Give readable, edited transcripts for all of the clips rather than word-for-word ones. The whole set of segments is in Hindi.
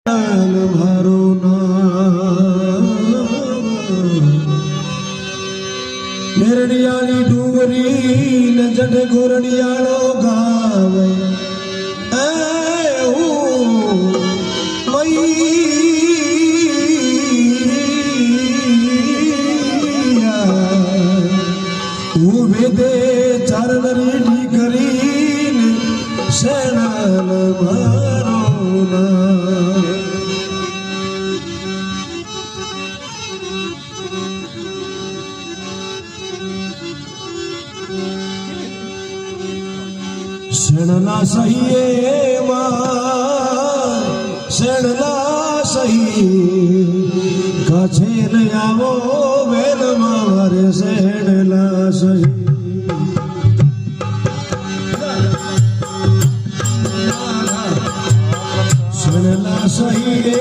मारो मेरड़ियाली डूंगरी न जड गोरड़ियालो गावे वेदे चारनरी करीन शरण मारो ना शरणला सही शरणला सही काछे आवो वेल मारे शरणला सही शरणला सही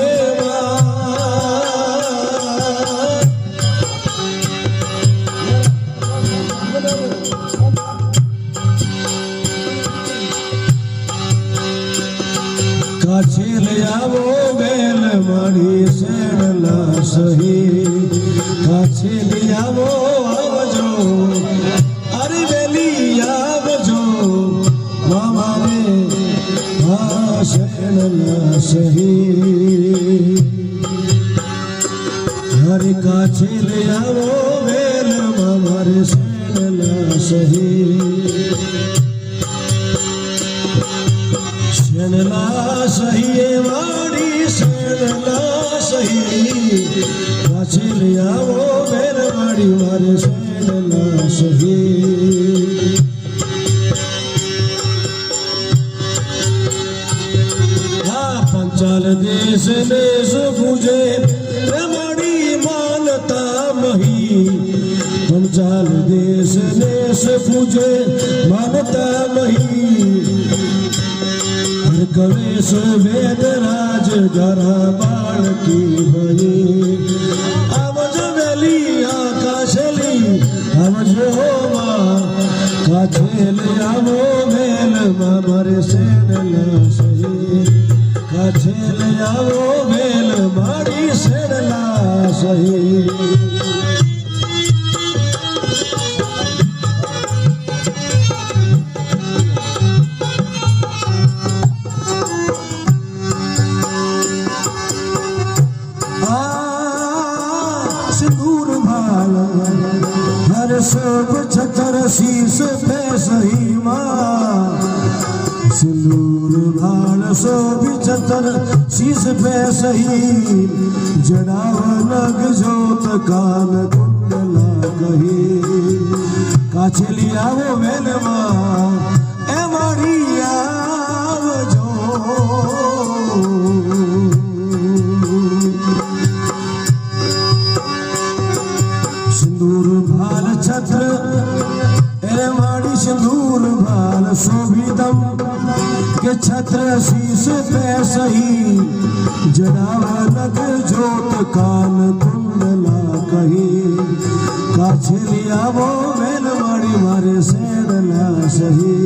काछे आवो बेल मारी शरणला सही काछे आवो आवजो अरे बेली आवजो मामारे शरणला सही हरे काछे आवो बेल मामारे शरणला सही शरणला सही वाड़ी शरणला सही काछे आवो बेल वाड़ी मारे शरणला सही पंचाल देश देश पूजे रमणी मानता मही पंचाल देश देश पूजे मानता मही गणेश वेद राज गरा बाल की भई आवज बेली आकाशली आवजो माँ काछेल आवो बेल मामरे शरणला सही काछेल आवो बेल मारी शरणला सही सिंदूर भाल हर सब छतर शीस पे सही माँ सिंदूर भाल सब छतर शीस पे सही जड़ाव लग जोत कान कुंडला कही काछे आवो वेल माँ ए मारी आवजो सिंदूर भाल छत्र ए माड़ी सिंदूर भाल शोभितम के छत्र शीस पे सही जड़ावा लग जोत कान कुंडला कही काछे आवो वेल माड़ी मारे शरणला सही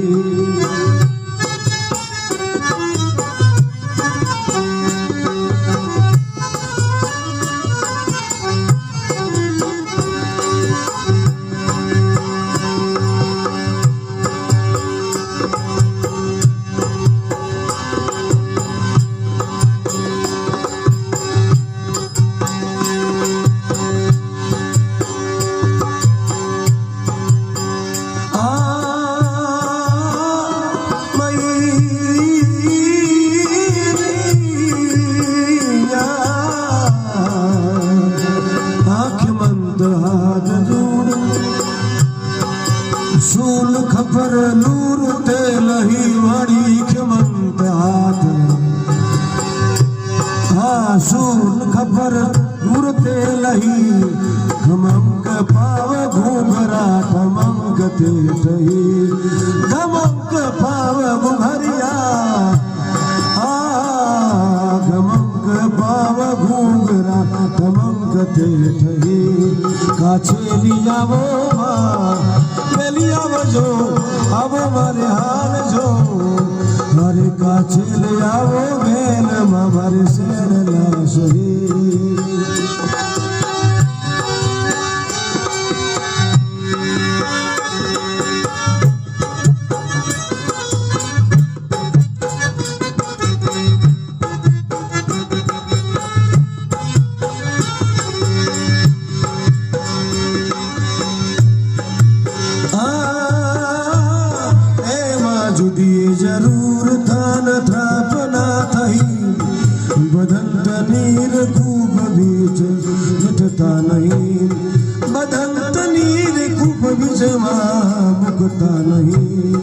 सूल खपर नूर ते लही वाड़ी खमंत हाथ हाँ सूल खपर नूर ते लही खमंक पाव घूंघरा खमंक ते टही खमंक पाव घुघरिया खमंक पाव घूंघरा खमंक ते टही काछे आवो बेली आवजो अब मारे हाल जो हरे का કાચે લઈ આવો બેન મારે શેરલા સહી जरूर थान थापना થઈ બદંત નીર ખૂબ બીજ મિટતા નહીં બદંત નીર ખૂબ બીજમાં મુકતા નહીં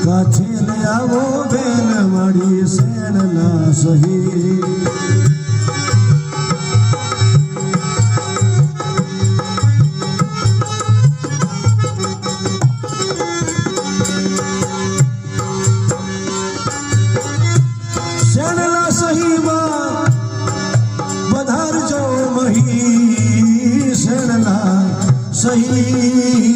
કાછે લઈ આવો બેન મારી શેરલા સહી શેરલા સહીમાં વધારજો મહી શેરલા સહી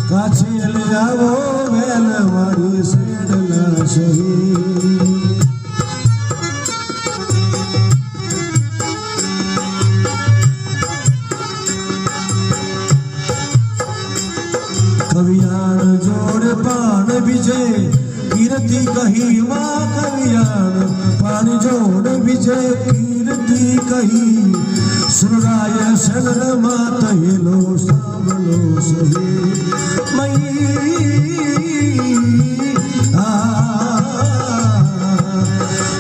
કાછે લઈ આવો બેન મારી શેરલા સહી કવિયાણ જોડ પાન બીજે કીર્તિ કહી માં કવિયાણ પાન જોડ બીજે કીર્તિ કહી સુરાય શરણ માં તહેલો સાંભળો સહી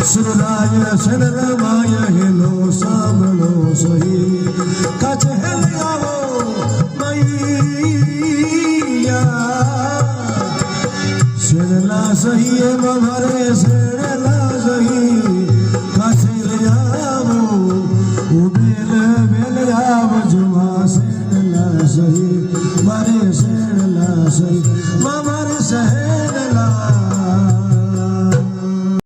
સુરાય શરણ માય હેલો સાંભળો સહી કાછે લઈ આવો શેરલા સહી એમાં મારે શેરલા સહી કાછે લઈ આવો બેલ બેલ આવજમાં શેરલા સહી મારે શેરલા સહી મારે શહેર